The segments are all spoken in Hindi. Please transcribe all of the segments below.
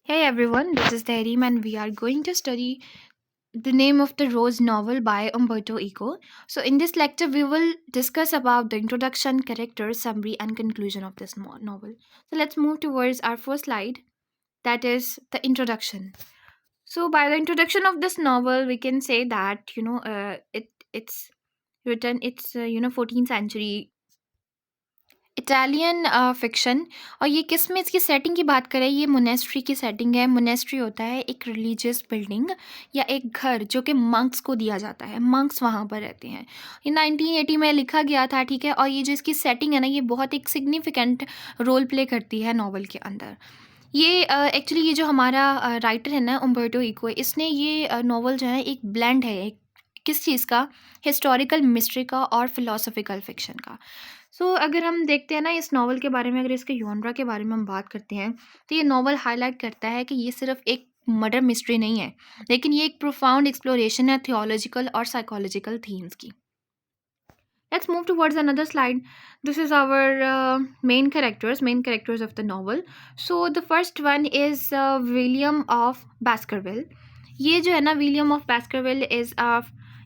Hey everyone, this is Tahreem and we are going to study The Name of the Rose novel by Umberto Eco. So in this lecture we will discuss about the introduction, character, summary and conclusion of this novel. So let's move towards our first slide, that is the introduction. So by the introduction of this novel we can say that it's written, it's 14th century Italian fiction. और ये किस में इसकी सेटिंग की बात करें, ये मोनेस्ट्री की सेटिंग है। मोनेस्ट्री होता है एक रिलीजियस बिल्डिंग या एक घर जो कि मंक्स को दिया जाता है, मंक्स वहाँ पर रहते हैं। ये 1980 में लिखा गया था, ठीक है। और ये जो इसकी सेटिंग है ना, ये बहुत एक सिग्निफिकेंट रोल प्ले करती है नॉवल के अंदर। ये एक्चुअली ये जो हमारा राइटर है ना, उम्बर्टो इको, इसने ये नॉवल जो है एक ब्लेंड है, एक किस चीज़ का, हिस्टोरिकल मिस्ट्री का और फिलोसफिकल फिक्शन का। अगर हम देखते हैं ना इस नॉवल के बारे में, अगर इसके जॉनरा के बारे में हम बात करते हैं, तो ये नॉवल हाईलाइट करता है कि ये सिर्फ एक मर्डर मिस्ट्री नहीं है, लेकिन ये एक प्रोफाउंड एक्सप्लोरेशन है थियोलॉजिकल और साइकोलॉजिकल थीम्स की। Let's move towards another slide. This is our main characters of the novel. So the first one is William of Baskerville. ये जो है ना, विलियम ऑफ बैस्करविल इज़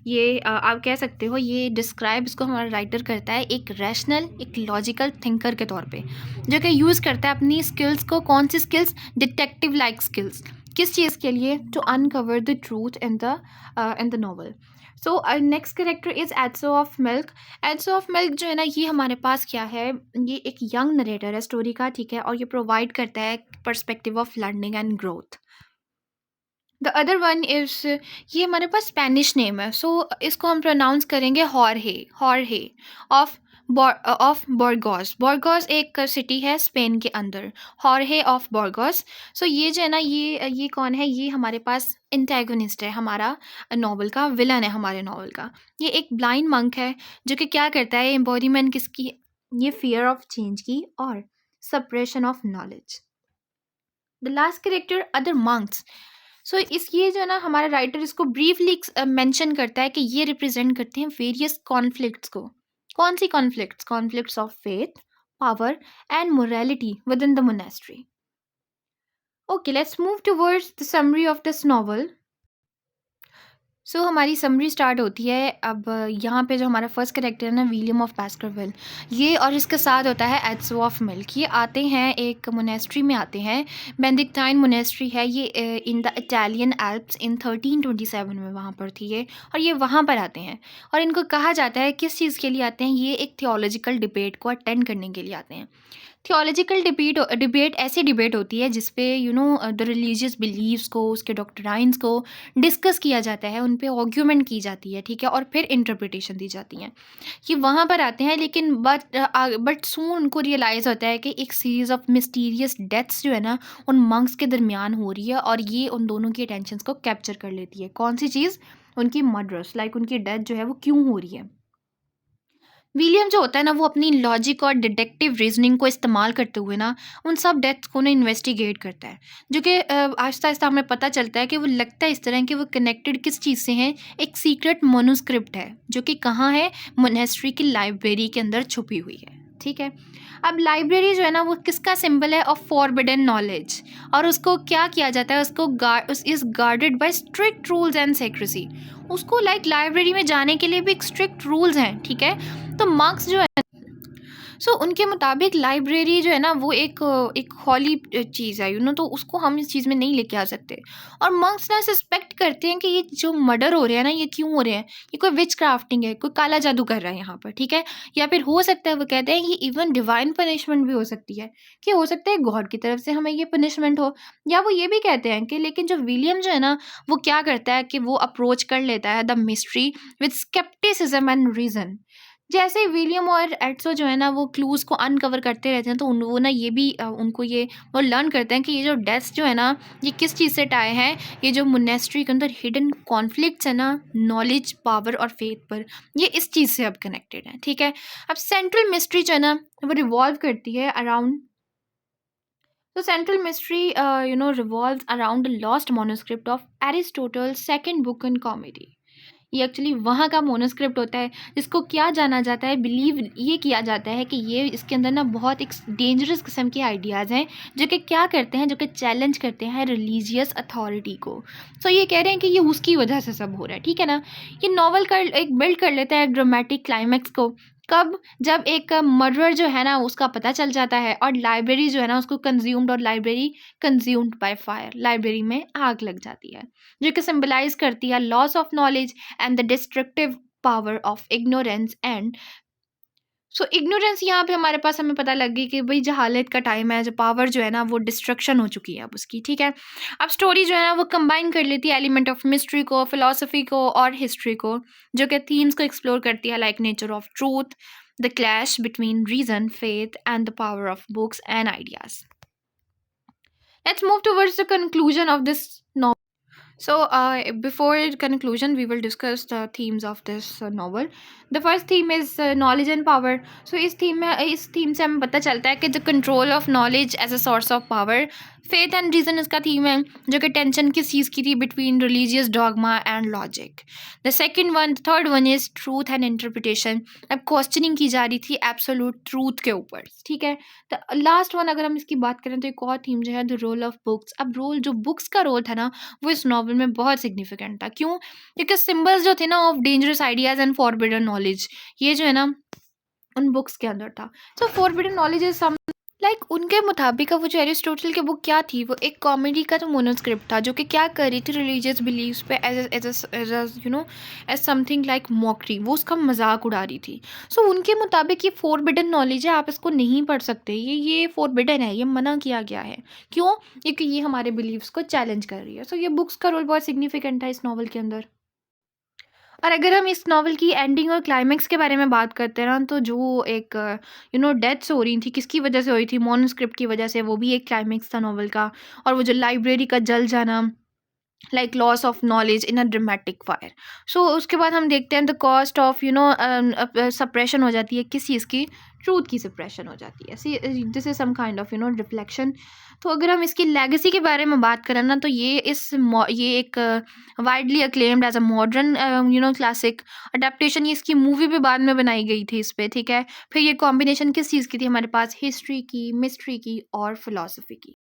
ये आप कह सकते हो, ये डिस्क्राइब इसको हमारा राइटर करता है एक रैशनल, एक लॉजिकल थिंकर के तौर पे, जो कि यूज़ करता है अपनी स्किल्स को। कौन सी स्किल्स? Detective like skills. किस चीज़ के लिए? To uncover the truth in the novel. So next character is Adso of Melk. Adso of Melk जो है ना, ये हमारे पास क्या है, ये एक यंग नरेटर है स्टोरी का, ठीक है। और ये प्रोवाइड करता है perspective of learning and growth. The other one is, ये हमारे पास स्पेनिश नेम है, इसको हम प्रोनाउंस करेंगे हॉर्हे। हॉर्हे ऑफ बॉर्गोस। बॉर्गोस एक सिटी है स्पेन के अंदर। हॉर्हे ऑफ बॉर्गोस। ये जो है ना, ये कौन है? ये हमारे पास इंटेगोनिस्ट है हमारा नॉवल का, विलन है हमारे नॉवल का। ये एक ब्लाइंड मंक है जो कि क्या करता है, एम्बॉडीमेंट किसकी? ये फियर ऑफ चेंज की और suppression of knowledge. The last character other monks. इस ये जो है ना, हमारा राइटर इसको ब्रीफली मेंशन करता है कि ये रिप्रेजेंट करते हैं वेरियस कॉन्फ्लिक्ट्स को। कौन सी conflicts? Conflicts of faith, power and morality within the monastery. Okay, let's move towards the summary of this novel. हमारी समरी स्टार्ट होती है अब। यहाँ पे जो हमारा फर्स्ट करेक्टर है ना, विलियम ऑफ बास्करविल, ये और इसके साथ होता है एड्सो ऑफ मिल्क। ये आते हैं एक मोनेस्ट्री में आते हैं, बेनेडिक्टाइन मोनेस्ट्री है ये, इन द इटालियन एल्प्स इन 1327 में वहाँ पर थी ये। और ये वहाँ पर आते हैं और इनको कहा जाता है, किस चीज़ के लिए आते हैं? ये एक थियोलॉजिकल डिबेट को अटेंड करने के लिए आते हैं। थियोलॉजिकल डिबेट ऐसी डिबेट होती है जिसपे द रिलीजियस बिलीव्स को, उसके डॉक्ट्राइन्स को डिस्कस किया जाता है, उन पे आर्ग्यूमेंट की जाती है, ठीक है। और फिर इंटरप्रिटेशन दी जाती हैं। ये वहाँ पर आते हैं, लेकिन बट सून उनको रियलाइज़ होता है कि एक सीरीज़ ऑफ मिस्टीरियस डेथ्स जो है ना, उन मंक्स के दरमियान हो रही है और ये उन दोनों की अटेंशंस को कैप्चर कर लेती है। कौन सी चीज़? उनकी मर्डर्स, लाइक उनकी डेथ जो है वो क्यों हो रही है। विलियम जो होता है ना, वो अपनी लॉजिक और डिडक्टिव रीजनिंग को इस्तेमाल करते हुए ना, उन सब डेथ्स को ना इन्वेस्टिगेट करता है, जो कि आहिस्ता आहिस्ता हमें पता चलता है कि वो लगता है इस तरह कि वो कनेक्टेड किस चीज़ से हैं। एक सीक्रेट मनुस्क्रिप्ट है जो कि कहाँ है? मोनेस्ट्री की लाइब्रेरी के अंदर छुपी हुई है, ठीक है। अब लाइब्रेरी जो है ना, वो किसका सिंबल है? Of forbidden knowledge. और उसको क्या किया जाता है? उसको is guarded by strict rules and secrecy. उसको लाइक लाइब्रेरी में जाने के लिए भी एक स्ट्रिक्ट रूल्स हैं, ठीक है। तो मार्क्स जो है, उनके मुताबिक लाइब्रेरी जो है ना, वो एक हॉली चीज़ है, तो उसको हम इस चीज़ में नहीं लेके आ सकते। और मंक्स ना सस्पेक्ट करते हैं कि ये जो मर्डर हो रहे हैं ना, ये क्यों हो रहे हैं? ये कोई विच क्राफ्टिंग है, कोई काला जादू कर रहा है यहाँ पर, ठीक है। या फिर हो सकता है, वो कहते हैं, ये इवन डिवाइन पनिशमेंट भी हो सकती है, कि हो सकता है गॉड की तरफ से हमें ये पनिशमेंट हो। या वो ये भी कहते हैं कि लेकिन जो विलियम जो है ना, वो क्या करता है कि वो अप्रोच कर लेता है the mystery with scepticism and reason. जैसे ही विलियम और एड्सो जो है ना, वो क्लूज़ को अनकवर करते रहते हैं, तो वो ना ये भी उनको ये वो लर्न करते हैं कि ये जो डेथ्स जो है ना, ये किस चीज़ से टाए हैं। ये जो मोनेस्ट्री के अंदर हिडन कॉन्फ्लिक्ट्स है ना, नॉलेज, पावर और फेथ पर, ये इस चीज़ से अब कनेक्टेड है, ठीक है। अब सेंट्रल मिस्ट्री जो है ना, वो रिवॉल्व करती है around, central mystery revolves around the lost manuscript of Aristotle second book in comedy. ये एक्चुअली वहाँ का मोनोस्क्रिप्ट होता है, जिसको क्या जाना जाता है, बिलीव ये किया जाता है कि ये इसके अंदर ना बहुत एक डेंजरस किस्म के आइडियाज़ हैं, जो कि क्या करते हैं, जो कि चैलेंज करते हैं रिलीजियस अथॉरिटी को। सो ये कह रहे हैं कि ये उसकी वजह से सब हो रहा है, ठीक है ना। ये नॉवल कर एक बिल्ड कर लेता है ड्रामेटिक क्लाइमैक्स को। कब? जब एक मर्डरर जो है ना उसका पता चल जाता है और लाइब्रेरी जो है ना उसको कंज्यूम्ड, और library consumed by fire, library में आग लग जाती है, जो कि सिंबलाइज करती है loss of knowledge and the destructive power of ignorance and. So ignorance यहाँ पे हमारे पास हमें पता लग गई कि भाई जहालत का टाइम है, जो पावर जो है ना वो डिस्ट्रक्शन हो चुकी है अब उसकी, ठीक है। अब स्टोरी जो है ना वो कंबाइन कर लेती है एलिमेंट ऑफ मिस्ट्री को, फिलोसफी को और हिस्ट्री को, जो कि थीम्स को एक्सप्लोर करती है, like nature of truth, the clash between reason, faith and the power of books and ideas. Let's move towards the conclusion of this novel. So, before conclusion, we will discuss the themes of this novel. The first theme is knowledge and power. So, इस theme से हमें पता चलता है कि the control of knowledge as a source of power. Faith and reason इसका थीम है, जो कि टेंशन किस चीज़ की थी, between religious dogma and logic. The third one is truth and interpretation. अब क्वेश्चनिंग की जा रही थी एब्सोल्यूट ट्रूथ के ऊपर, ठीक है। द लास्ट वन अगर हम इसकी बात करें तो एक और थीम जो है द रोल ऑफ बुक्स। अब रोल जो बुक्स का रोल था ना वो इस नॉवल में बहुत सिग्निफिकेंट था। क्यों? क्योंकि सिंबल्स जो थे ना of dangerous ideas and forbidden knowledge, ये जो है ना उन बुक्स के अंदर था। So forbidden knowledge is some like उनके मुताबिक वो जो एरिस्टोटल की बुक क्या थी, वो एक कॉमेडी का तो मोनोस्क्रिप्ट था, जो कि क्या कर रही थी रिलीजियस बिलीव्स पे as you know as something like mockery, वो उसका मजाक उड़ा रही थी। सो उनके मुताबिक ये फॉरबिडन नॉलेज है, आप इसको नहीं पढ़ सकते, ये फॉरबिडन है, ये मना किया गया है। क्यों? क्योंकि ये हमारे बिलीव्स को चैलेंज कर रही है। सो ये बुक्स का रोल बहुत सिग्निफिकेंट था इस नॉवल के अंदर। और अगर हम इस नॉवल की एंडिंग और क्लाइमैक्स के बारे में बात करते हैं ना, तो जो एक डेथ्स हो रही थी, किसकी वजह से हो रही थी, मॉन्यूस्क्रिप्ट की वजह से, वो भी एक क्लाइमैक्स था नॉवल का। और वो जो लाइब्रेरी का जल जाना, like loss of knowledge in a dramatic fire. So उसके बाद हम देखते हैं द कॉस्ट ऑफ सप्रेशन हो जाती है, किस चीज़ की, ट्रूथ की सप्रेशन हो जाती है। See this is some kind of reflection. तो अगर हम इसकी लेगेसी के बारे में बात करें ना, तो ये एक widely acclaimed as a modern classic adaptation. ये इसकी मूवी भी बाद में बनाई गई थी इस पे, ठीक है। फिर ये कॉम्बिनेशन किस चीज़ की थी हमारे पास, हिस्ट्री की, मिस्ट्री की और फिलोसफी की।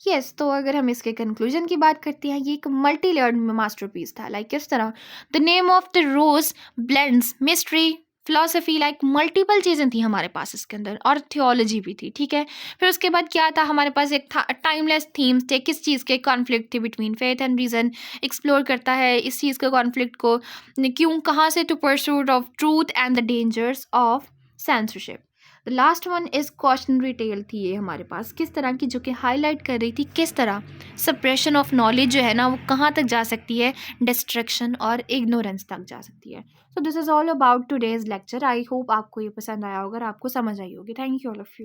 यस, तो अगर हम इसके कंक्लूजन की बात करते हैं, ये एक मल्टी लेयर्ड मास्टरपीस था। लाइक किस तरह, the name of the rose blends mystery, philosophy, like multiple चीज़ें थी हमारे पास इसके अंदर, और थियोलॉजी भी थी, ठीक है। फिर उसके बाद क्या था हमारे पास, एक था टाइमलेस थीम्स थे, किस चीज़ के, कॉन्फ्लिक्ट थे between faith and reason, explore करता है इस चीज़ के कॉन्फ्लिक्ट को, क्यों, कहाँ से, to pursuit of truth and the dangers of censorship. The last one is cautionary tale थी ये हमारे पास, किस तरह की, जो कि हाईलाइट कर रही थी किस तरह सप्रेशन ऑफ नॉलेज जो है ना वो कहाँ तक जा सकती है, डिस्ट्रक्शन और इग्नोरेंस तक जा सकती है। So this is all about today's lecture. I hope आपको ये पसंद आया होगा और आपको समझ आई होगी। Thank you all of you.